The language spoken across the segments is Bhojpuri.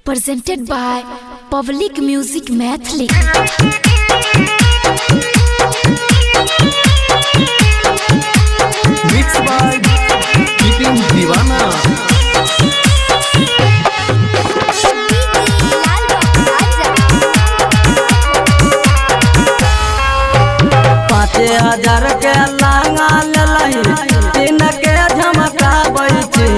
presented by Public Music Mathli. Mixed by Keeping Divana. पाँचे हजार के लहंगा ललही तीन के झमका बैठी।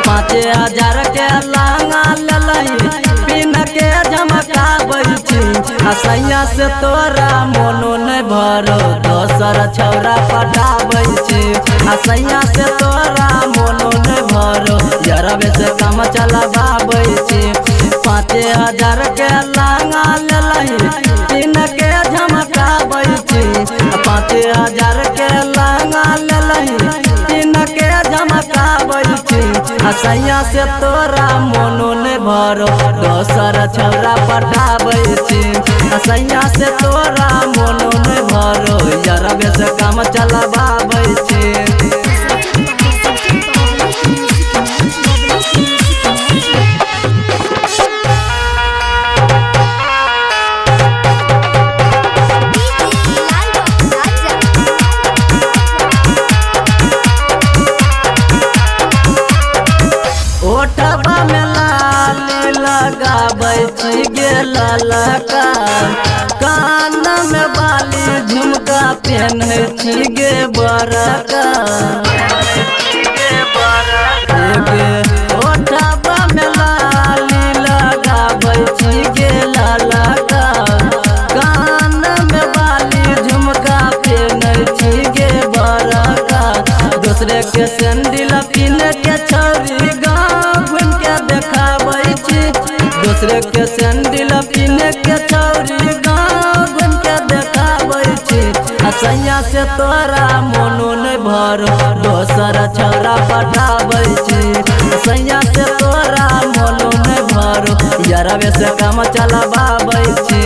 5000 के लहंगा ललही तीन के झमका बैठी। असैया से तोरा मोनो न भरो दोसर छौरा पटाबै छी। असैया से तोरा मोनो न भरो यरबे से काम चलबाबै छी। 5000 के लहंगा ललही तीन के झमका बैठी। 5000 के लहंगा ललही तीन के झमका बैठी। असैया से तोरा मोनो न भरो दोसर छौरा पटाबै छी। असैया से तोरा मोनो न भरो यरबे से काम चलबाबै छी। ओठबा में लाली लगाबै छी गे ललका। कान में बाली झुमका पहनै छी गे बड़का। ओठबा में लाली लगाबै छी गे ललका। कान में बाली झुमका पहनै छी गे बड़का। दूसरे के सैंडल पिन के छौरी दूसरे के सैंडल पिन के छौरी गाँव घूम के देखाबै छी। असैया से तोरा मोनो न भरो दोसर छौरा पटाबै छी। असैया से तोरा मोनो न भरो यरबे से काम चलबाबै छी।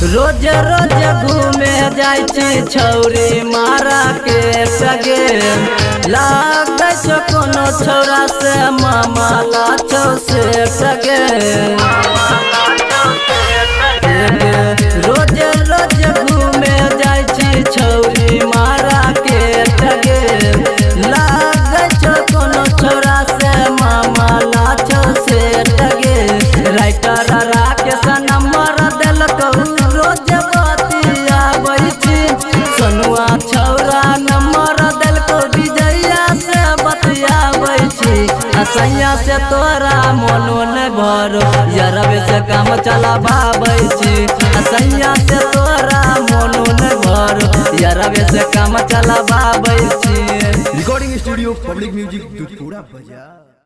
रोज रोज घूमे जाय छी छौरी मारा के सगे। लागै छो कोनो छौरा से मामा लाछो से सगे। रोज रोज घूमे जाय छी छौरी मारा के सगे। लागै छो कोनो छौरा से मामा लाछो से सगे। राइटर राकेश नंबर देलकौ रोज बतियाबै छी। सोनुआ छौरा नंबर देलकौ विजया से बतियाबै छी। असैया से तोरा मोनो न भरो यरबे से काम चलबाबै छी। असैया से तोरा मोनो न भरो यरबे से काम चलबाबै छी। Recording Studio Public Music Dudhpura Bazaar।